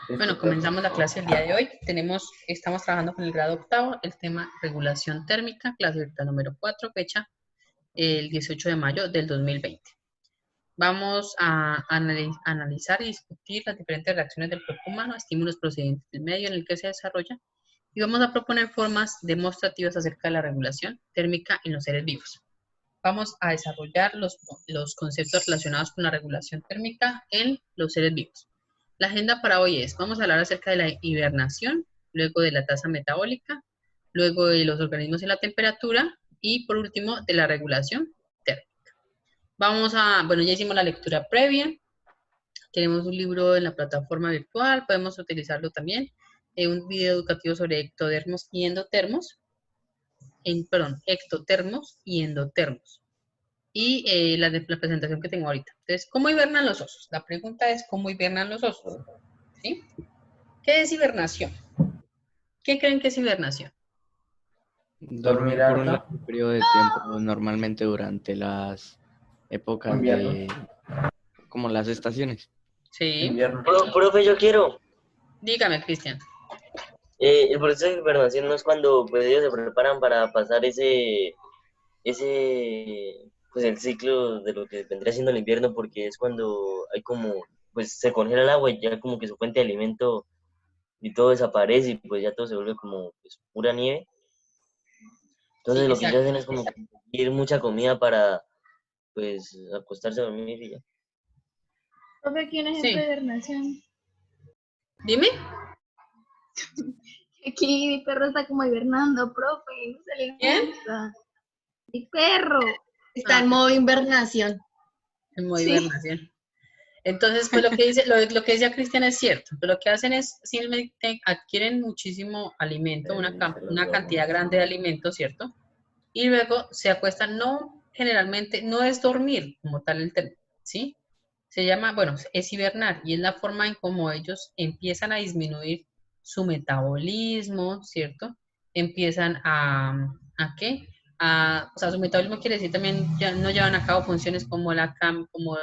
Bueno, comenzamos la clase el día de hoy. Estamos trabajando con el grado octavo, el tema regulación térmica, clase virtual número 4, fecha el 18 de mayo del 2020. Vamos a analizar y discutir las diferentes reacciones del cuerpo humano, estímulos procedentes del medio en el que se desarrolla, y vamos a proponer formas demostrativas acerca de la regulación térmica en los seres vivos. Vamos a desarrollar los conceptos relacionados con la regulación térmica en los seres vivos. La agenda para hoy vamos a hablar acerca de la hibernación, luego de la tasa metabólica, luego de los organismos y la temperatura, y por último, de la regulación térmica. Bueno, ya hicimos la lectura previa, tenemos un libro en la plataforma virtual, podemos utilizarlo también, un video educativo sobre ectodermos y endotermos, ectotermos y endotermos. Y la presentación que tengo ahorita. Entonces, ¿cómo hibernan los osos? La pregunta es, ¿cómo hibernan los osos? ¿Sí? ¿Qué es hibernación? ¿Qué creen que es hibernación? Dormir por un largo periodo de tiempo, normalmente durante las épocas de, como las estaciones. Sí. Profe, yo quiero. Dígame, Cristian. El proceso de hibernación no es cuando pues, ellos se preparan para pasar pues el ciclo de lo que vendría siendo el invierno, porque es cuando hay como, pues se congela el agua y ya como que su fuente de alimento y todo desaparece y pues ya todo se vuelve como pues, pura nieve. Entonces Sí, lo que ellos exacto. hacen es como conseguir mucha comida para pues acostarse a dormir y ya. Profe, aquí un ejemplo Sí. de hibernación. Dime. Aquí mi perro está como hibernando, profe. No se le ¿Quién? gusta. Mi perro. Está en modo invernación. En modo Sí. hibernación. Entonces, pues lo que decía Cristian es cierto. Pero lo que hacen es simplemente adquieren muchísimo alimento, una cantidad grande de alimento, ¿cierto? Y luego se acuestan, generalmente, no es dormir como tal el término, ¿sí? Se llama, bueno, es hibernar y es la forma en cómo ellos empiezan a disminuir su metabolismo, ¿cierto? Empiezan ¿a qué? O sea, su metabolismo quiere decir también, ya no llevan a cabo funciones como como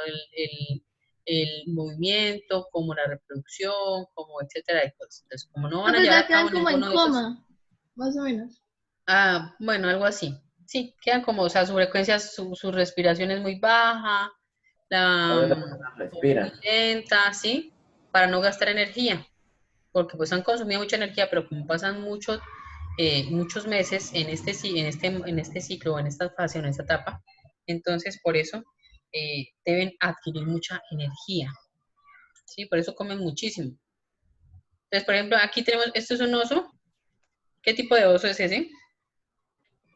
el movimiento, como la reproducción, como etcétera de cosas. Entonces, como no van a Profe, llevar ya a cabo quedan como en ninguno de esos, coma, más o menos. bueno, algo así. Sí, quedan como, o sea, su frecuencia, su respiración es muy baja, muy lenta, ¿sí? Para no gastar energía, porque pues han consumido mucha energía, pero como pasan muchos meses en este ciclo, en esta fase, en esta etapa, entonces por eso deben adquirir mucha energía, ¿sí? Por eso comen muchísimo. Entonces, por ejemplo, aquí tenemos, esto es un oso. ¿Qué tipo de oso es ese?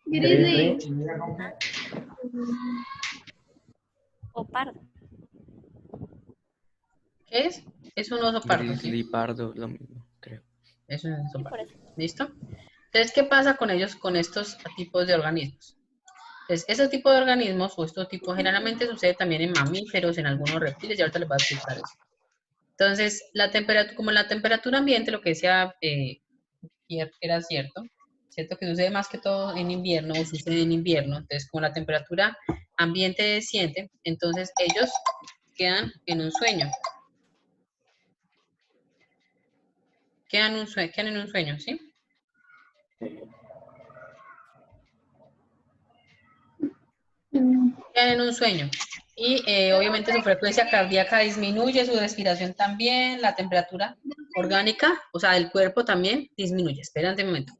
Grizzly. O pardo. ¿Qué es? Es un oso pardo, ¿sí? Grizzly, pardo, lo mismo, creo. Es un oso Sí, pardo. por eso. ¿Listo? Entonces, ¿qué pasa con ellos, con estos tipos de organismos? Entonces, ese tipo de organismos, o estos tipos, generalmente sucede también en mamíferos, en algunos reptiles, y ahorita les voy a explicar eso. Entonces, como la temperatura ambiente, lo que decía era cierto, ¿cierto? Que sucede más que todo en invierno, o sucede en invierno, entonces, como la temperatura ambiente desciende, entonces ellos quedan en un sueño. Quedan en un sueño, ¿sí? Quedan en un sueño. Y obviamente su frecuencia cardíaca disminuye, su respiración también, la temperatura orgánica, o sea, del cuerpo también disminuye. Espérate un momento.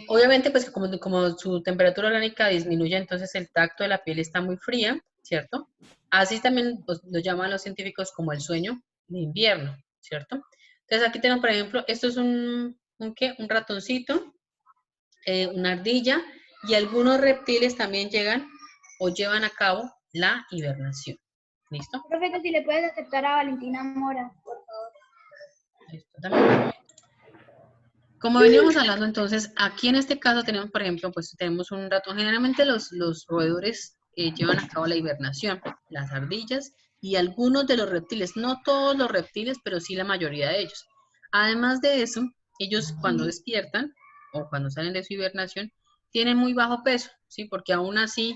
Obviamente, pues como su temperatura orgánica disminuye, entonces el tacto de la piel está muy fría, ¿cierto? Así también pues, lo llaman los científicos como el sueño de invierno, ¿cierto? Entonces aquí tenemos, por ejemplo, esto es ¿qué? Un ratoncito, una ardilla, y algunos reptiles también llegan o llevan a cabo la hibernación. ¿Listo? Profe, que si le puedes aceptar a Valentina Mora, por favor. Listo, dame un momento. Como veníamos hablando, entonces, aquí en este caso tenemos, por ejemplo, pues tenemos un ratón. Generalmente los roedores llevan a cabo la hibernación, las ardillas y algunos de los reptiles, no todos los reptiles, pero sí la mayoría de ellos. Además de eso, ellos cuando despiertan o cuando salen de su hibernación, tienen muy bajo peso, ¿sí? Porque aún así,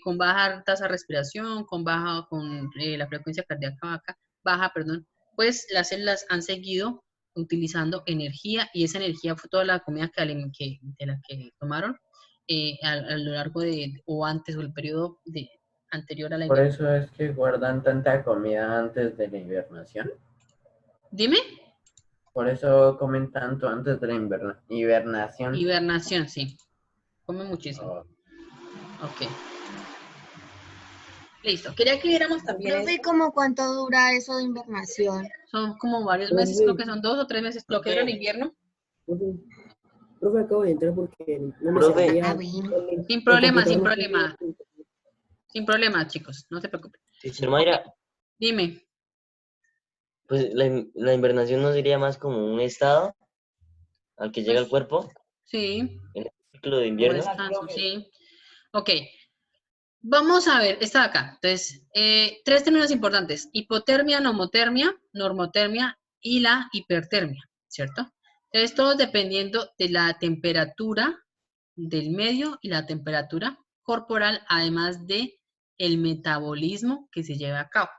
con baja tasa de respiración, con la frecuencia cardíaca baja, perdón, pues las células han seguido utilizando energía y esa energía fue toda la comida de la que tomaron a lo largo de, o antes, o el periodo anterior a la Por hibernación. eso es que guardan tanta comida antes de la hibernación. Dime. Por eso comen tanto antes de la hibernación. Hibernación, sí. Comen muchísimo. Oh, Ok. Listo. Quería que viéramos también Profe, esto. ¿cómo cuánto dura eso de invernación? Son como varios meses, creo que son 2 o 3 meses, lo que dura el invierno. Profe, acabo de entrar porque no me Profe. servía. Ah, bueno. Sin problema, el sin computador no problema. tenía- Sin problema, chicos. No se preocupen. Teacher Mayra, Dime. pues la invernación no sería más como un estado al que llega el cuerpo Sí. en el ciclo de O invierno. descanso, sí. Ok. Vamos a ver, está acá. Entonces, 3 términos importantes. Hipotermia, normotermia y la hipertermia, ¿cierto? Entonces, todo dependiendo de la temperatura del medio y la temperatura corporal, además de el metabolismo que se lleva a cabo.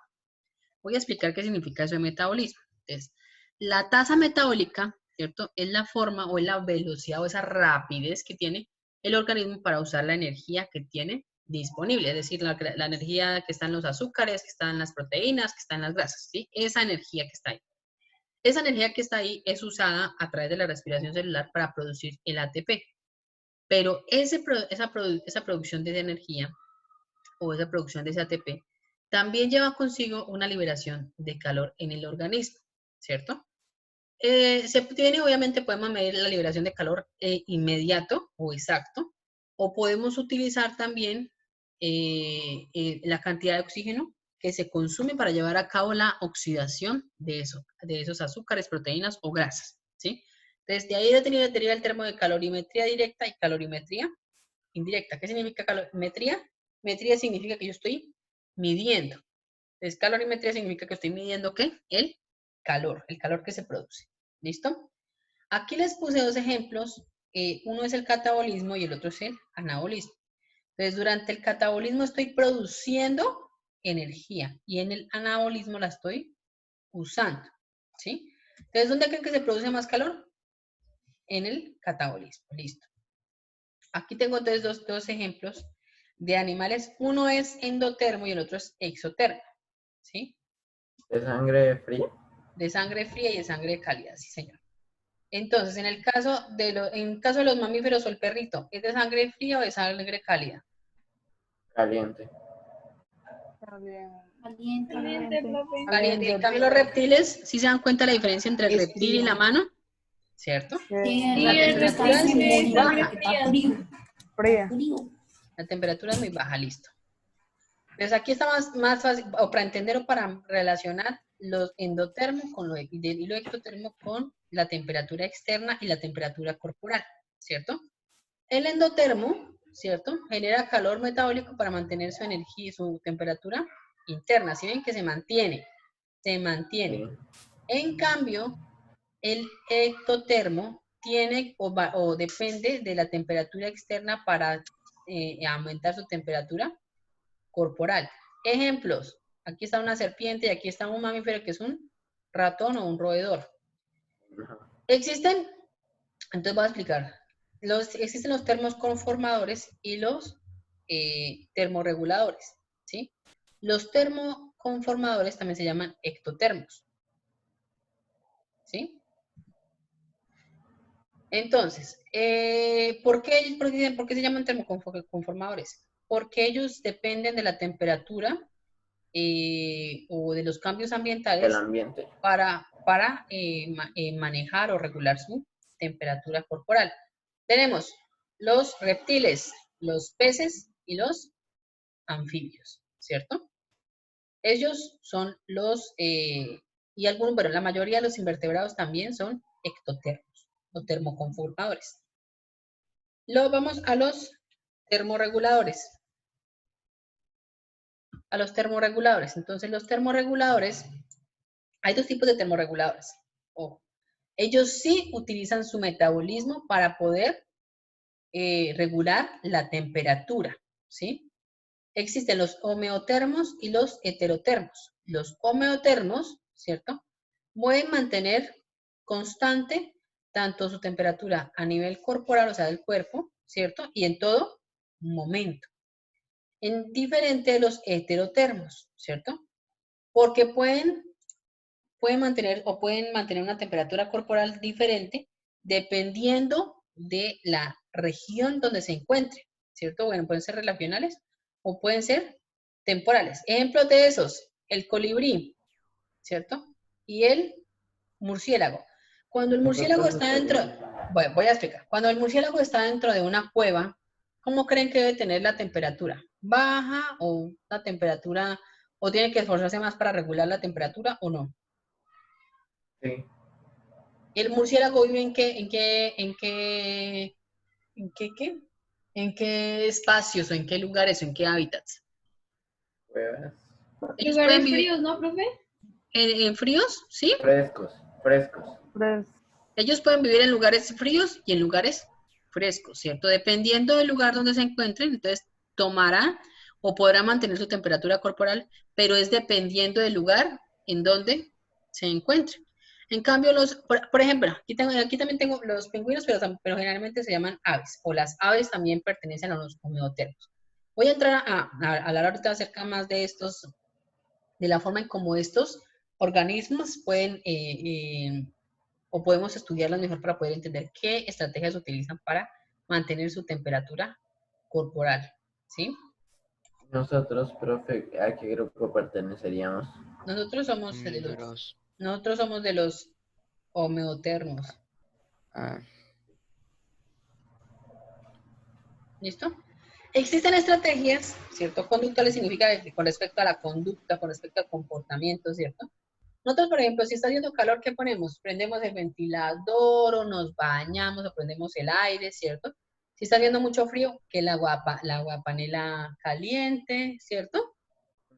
Voy a explicar qué significa eso de metabolismo. Entonces, la tasa metabólica, ¿cierto? Es la forma o es la velocidad o esa rapidez que tiene el organismo para usar la energía que tiene disponible, es decir, la energía que está en los azúcares, que está en las proteínas, que está en las grasas, ¿sí? Esa energía que está ahí. Esa energía que está ahí es usada a través de la respiración celular para producir el ATP. Pero esa producción de esa energía o esa producción de ese ATP también lleva consigo una liberación de calor en el organismo, ¿cierto? Obviamente podemos medir la liberación de calor inmediato o exacto, o podemos utilizar también la cantidad de oxígeno que se consume para llevar a cabo la oxidación de esos azúcares, proteínas o grasas, ¿sí? Entonces, de ahí deriva el término de calorimetría directa y calorimetría indirecta. ¿Qué significa calorimetría? Metría significa que yo estoy midiendo. Entonces, calorimetría significa que estoy midiendo ¿qué? El calor que se produce. ¿Listo? Aquí les puse 2 ejemplos. Uno es el catabolismo y el otro es el anabolismo. Entonces, durante el catabolismo estoy produciendo energía y en el anabolismo la estoy usando. ¿Sí? Entonces, ¿dónde creen que se produce más calor? En el catabolismo. Listo. Aquí tengo entonces dos ejemplos de animales. Uno es endotermo y el otro es exotermo. ¿Sí? ¿de sangre fría? De sangre fría y de sangre cálida, sí, señor. Entonces, en el caso de los mamíferos o el perrito, ¿es de sangre fría o de sangre cálida? Caliente. Caliente, profe. Caliente. En cambio, los reptiles, ¿sí se dan cuenta la diferencia entre el reptil y la mano? ¿Cierto? La temperatura es muy baja. La temperatura es muy baja, listo. Entonces, aquí está más fácil, o para entender o para relacionar los endotermos y lo ectotermo con la temperatura externa y la temperatura corporal, ¿cierto? El endotermo, ¿cierto? Genera calor metabólico para mantener su energía y su temperatura interna. ¿Sí ven que se mantiene? Se mantiene. Sí. En cambio, el ectotermo tiene o depende de la temperatura externa para aumentar su temperatura corporal. Ejemplos. Aquí está una serpiente y aquí está un mamífero que es un ratón o un roedor. Existen, entonces voy a explicar. Existen los termoconformadores y los termorreguladores, ¿sí? Los termoconformadores también se llaman ectotermos, ¿sí? Entonces, ¿por qué se llaman termoconformadores? Porque ellos dependen de la temperatura o de los cambios ambientales El ambiente. para manejar o regular su temperatura corporal. Tenemos los reptiles, los peces y los anfibios, ¿cierto? Ellos son bueno, la mayoría de los invertebrados también son ectotermos o termoconformadores. Luego vamos a los termorreguladores. Entonces, los termorreguladores, hay 2 tipos de termorreguladores. Ojo. Ellos sí utilizan su metabolismo para poder regular la temperatura, ¿sí? Existen los homeotermos y los heterotermos. Los homeotermos, ¿cierto? pueden mantener constante tanto su temperatura a nivel corporal, o sea, del cuerpo, ¿cierto? Y en todo momento. En diferente de los heterotermos, ¿cierto? Porque pueden mantener una temperatura corporal diferente dependiendo de la región donde se encuentre, ¿cierto? Bueno, pueden ser relacionales o pueden ser temporales. Ejemplos de esos, el colibrí, ¿cierto? Y el murciélago. Cuando el murciélago está dentro, bueno, voy a explicar. Cuando el murciélago está dentro de una cueva, ¿cómo creen que debe tener la temperatura? ¿Baja o la temperatura, o tiene que esforzarse más para regular la temperatura o no? Sí. ¿El murciélago vive en qué espacios o en qué lugares o en qué hábitats? Cuevas. Ellos Lugares pueden vivir fríos, ¿no, profe? en fríos, ¿sí? Frescos. Ellos pueden vivir en lugares fríos y en lugares frescos, ¿cierto? Dependiendo del lugar donde se encuentren, entonces tomará o podrá mantener su temperatura corporal, pero es dependiendo del lugar en donde se encuentren. En cambio, por ejemplo, aquí también tengo los pingüinos, pero generalmente se llaman aves, o las aves también pertenecen a los homeotermos. Voy a entrar a hablar ahorita acerca más de estos, de la forma en cómo estos organismos pueden o podemos estudiarlas mejor para poder entender qué estrategias utilizan para mantener su temperatura corporal, ¿sí? Nosotros, profe, ¿a qué grupo perteneceríamos? Nosotros somos de los homeotermos. Ah, ¿Listo? Existen estrategias, ¿cierto? Conductuales significa que con respecto a la conducta, con respecto al comportamiento, ¿cierto? Nosotros, por ejemplo, si está haciendo calor, ¿qué ponemos? Prendemos el ventilador o nos bañamos o prendemos el aire, ¿cierto? Si está haciendo mucho frío, que la aguapanela caliente, ¿cierto?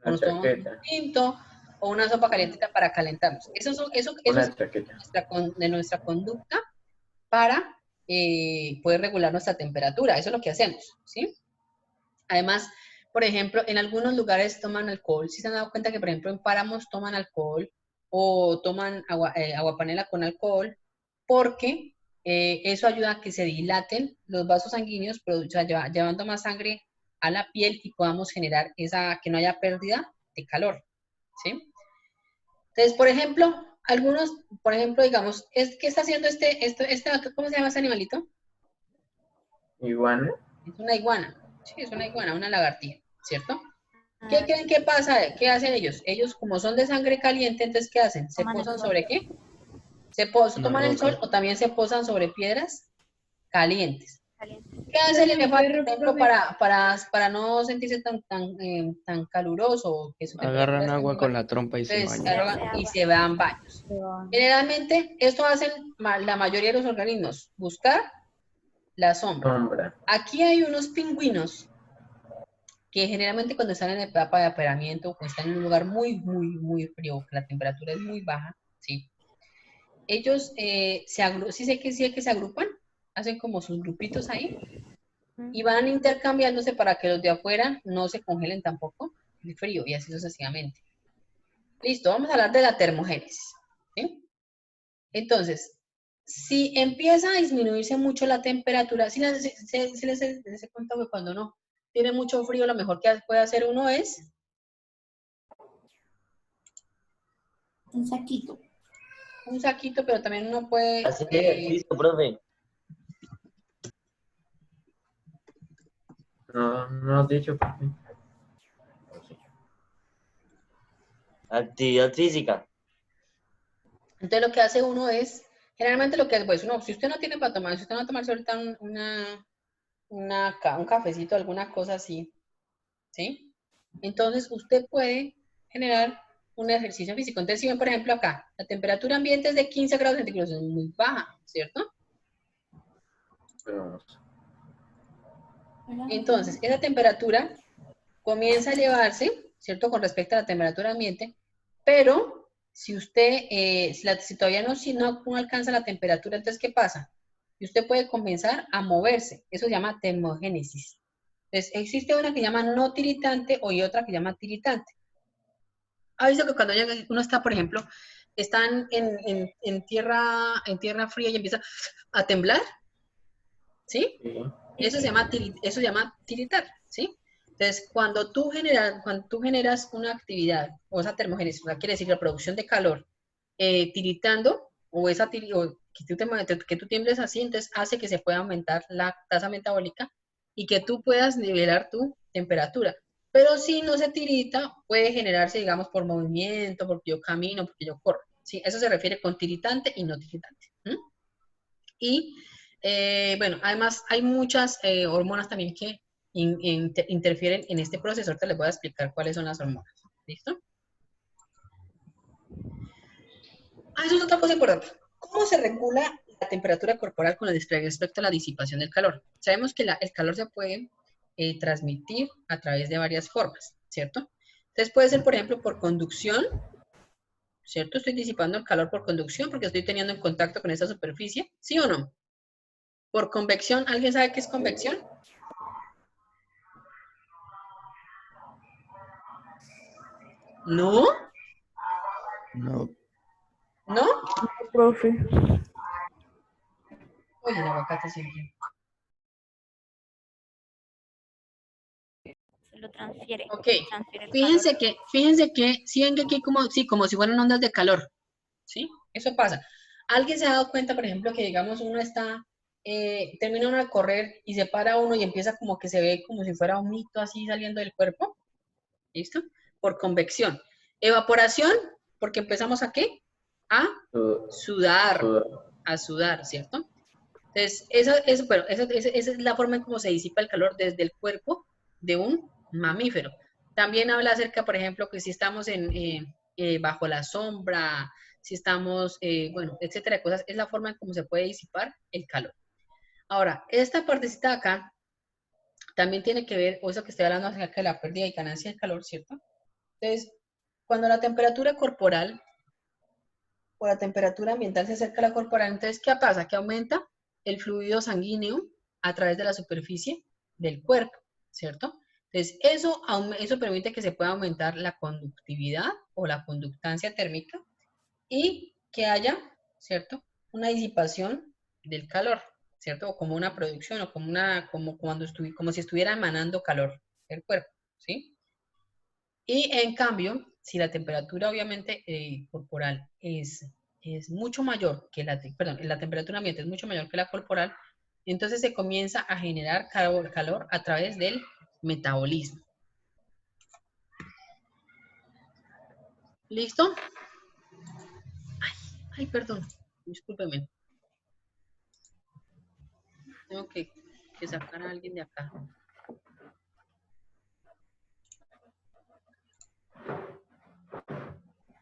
O nos tomamos un tinto o una sopa calientita para calentarnos. Eso es de nuestra conducta para poder regular nuestra temperatura. Eso es lo que hacemos, ¿sí? Además, por ejemplo, en algunos lugares toman alcohol. Si se han dado cuenta que, por ejemplo, en páramos toman alcohol o toman aguapanela con alcohol, porque eso ayuda a que se dilaten los vasos sanguíneos, llevando más sangre a la piel y podamos generar que no haya pérdida de calor, ¿sí? Entonces, por ejemplo, digamos, ¿qué está haciendo ¿cómo se llama ese animalito? ¿Iguana? Es una iguana. Sí, es una iguana, una lagartija, ¿cierto? ¿Qué creen que pasa? ¿Qué hacen ellos? Ellos, como son de sangre caliente, entonces, ¿qué hacen? ¿Se posan sobre qué? ¿Se toman el sol o también se posan sobre piedras calientes? ¿Qué hace el elefante, por ejemplo, para no sentirse tan caluroso? Que su temperatura agarran esté agua muy con baja? la trompa y se Entonces, bañan. y se dan baños. Generalmente, esto hacen la mayoría de los organismos, buscar la sombra. Aquí hay unos pingüinos que generalmente cuando están en etapa de apareamiento, o están en un lugar muy, muy, muy frío, que la temperatura es muy baja, ¿sí? Ellos sí sé que se agrupan, hacen como sus grupitos ahí, y van intercambiándose para que los de afuera no se congelen tampoco de frío, y así sucesivamente. Listo, vamos a hablar de la termogénesis, ¿sí? Entonces, si empieza a disminuirse mucho la temperatura, si les cuenta que cuando uno tiene mucho frío, lo mejor que puede hacer uno es Un saquito. un saquito, pero también uno puede... Hacer ejercicio, profe. No has dicho, profe. Actividad física. Entonces lo que hace uno es, generalmente lo que hace, pues uno, si usted no tiene para tomar, si usted no va a tomarse ahorita un cafecito, alguna cosa así, ¿sí? Entonces usted puede generar un ejercicio físico. Entonces si ven, por ejemplo, acá, la temperatura ambiente es de 15 grados centígrados, es muy baja, ¿cierto? Entonces, esa temperatura comienza a elevarse, ¿cierto? Con respecto a la temperatura ambiente, pero si usted, si todavía no alcanza la temperatura, entonces, ¿qué pasa? Y usted puede comenzar a moverse. Eso se llama termogénesis. Entonces, existe una que llama no tiritante y otra que llama tiritante. Ha visto que cuando uno está, por ejemplo, están en tierra fría y empieza a temblar, ¿sí? Sí. Eso se llama tiritar, ¿sí? Entonces, cuando tú generas una actividad, o esa termogénesis, quiere decir la producción de calor, tiritando, o que tú tiembles así, entonces hace que se pueda aumentar la tasa metabólica y que tú puedas nivelar tu temperatura. Pero si no se tirita, puede generarse, digamos, por movimiento, porque yo camino, porque yo corro, ¿sí? Eso se refiere con tiritante y no tiritante. Y bueno, además hay muchas hormonas también que interfieren en este proceso. Ahorita les voy a explicar cuáles son las hormonas. ¿Listo? Eso es otra cosa importante. ¿Cómo se regula la temperatura corporal con respecto a la disipación del calor? Sabemos que el calor se puede transmitir a través de varias formas, ¿cierto? Entonces puede ser, por ejemplo, por conducción, ¿cierto? Estoy disipando el calor por conducción porque estoy teniendo en contacto con esa superficie, ¿sí o no? Por convección, ¿alguien sabe qué es convección? ¿No? No. ¿No? Profe. Oye, el aguacate siempre. Se lo transfiere. Ok. Transfiere el Fíjense calor. que, si ven que aquí como si fueran ondas de calor, ¿sí? Eso pasa. ¿Alguien se ha dado cuenta, por ejemplo, que digamos uno está, termina uno de correr y se para uno y empieza como que se ve como si fuera un mito así saliendo del cuerpo? ¿Listo? Por convección. Evaporación, porque empezamos ¿a qué? A sudar, a sudar, ¿cierto? Entonces, esa es la forma en cómo se disipa el calor desde el cuerpo de un mamífero. También habla acerca, por ejemplo, que si estamos bajo la sombra, si estamos, bueno, etcétera, de cosas, es la forma en cómo se puede disipar el calor. Ahora, esta partecita de acá también tiene que ver, o eso que estoy hablando acerca de la pérdida y ganancia del calor, ¿cierto? Entonces, cuando la temperatura corporal o la temperatura ambiental se acerca a la corporal, entonces, ¿qué pasa? Que aumenta el fluido sanguíneo a través de la superficie del cuerpo, ¿cierto? Entonces, eso permite que se pueda aumentar la conductividad o la conductancia térmica y que haya, ¿cierto? Una disipación del calor, ¿cierto? O como una producción o como si estuviera emanando calor del cuerpo, ¿sí? Y en cambio, si la temperatura obviamente corporal es mucho mayor que la temperatura ambiente es mucho mayor que la corporal, entonces se comienza a generar calor a través del metabolismo. ¿Listo? Ay, perdón, discúlpeme. Tengo que sacar a alguien de acá.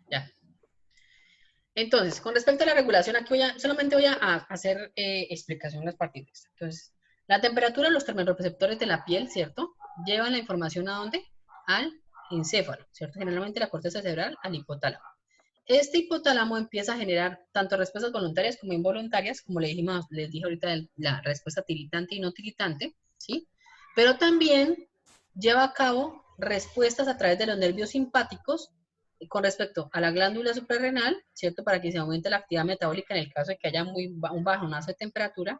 Ya. Entonces, con respecto a la regulación, aquí solamente voy a hacer explicación de las partículas. Entonces, la temperatura, los termorreceptores de la piel, ¿cierto? Llevan la información ¿a dónde? Al encéfalo, ¿cierto? Generalmente la corteza cerebral al hipotálamo. Este hipotálamo empieza a generar tanto respuestas voluntarias como involuntarias, como les dije ahorita, la respuesta tiritante y no tiritante, ¿sí? Pero también lleva a cabo respuestas a través de los nervios simpáticos con respecto a la glándula suprarrenal, ¿cierto? Para que se aumente la actividad metabólica en el caso de que haya un bajonazo de temperatura,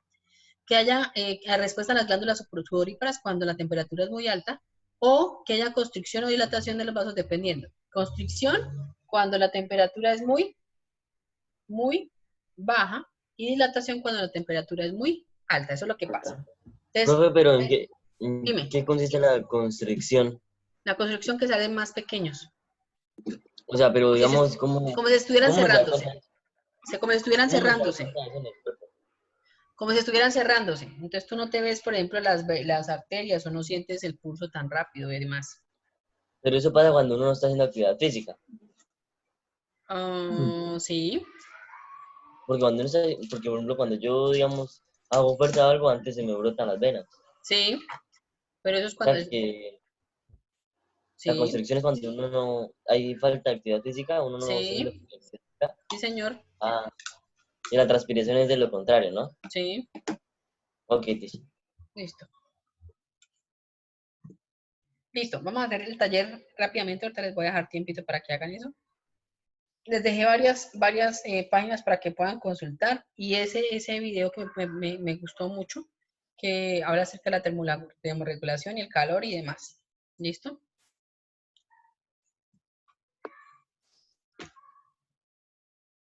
que haya respuesta a las glándulas sudoríparas cuando la temperatura es muy alta, o que haya constricción o dilatación de los vasos dependiendo. Constricción cuando la temperatura es muy baja y dilatación cuando la temperatura es muy alta. Eso es lo que pasa. Entonces, Profe, pero ¿en dime, qué consiste la constricción? la constricción que salen más pequeños. O sea, pero Como si, digamos, ¿cómo, como si estuvieran cómo se da cerrándose. cuenta? Como si estuvieran ¿Cómo se da cerrándose. cuenta de eso en el cuerpo? Como si estuvieran cerrándose. Entonces tú no te ves, por ejemplo, las arterias o no sientes el pulso tan rápido y demás. Pero eso pasa cuando uno no está haciendo actividad física. Sí, Porque porque por ejemplo, cuando yo, digamos, hago fuerza o algo, antes se me brotan las venas. sí, pero eso es O cuando sea, que la sí, constricción es cuando uno no, hay falta de actividad física, uno no está haciendo sí, actividad física. sí, señor, Ah, y la transpiración es de lo contrario, ¿no? sí, Ok, sí. listo. Listo, vamos a hacer el taller rápidamente, ahorita les voy a dejar tiempito para que hagan eso. les dejé varias páginas para que puedan consultar y ese video que me gustó mucho, que habla acerca de la termorregulación y el calor y demás. ¿Listo?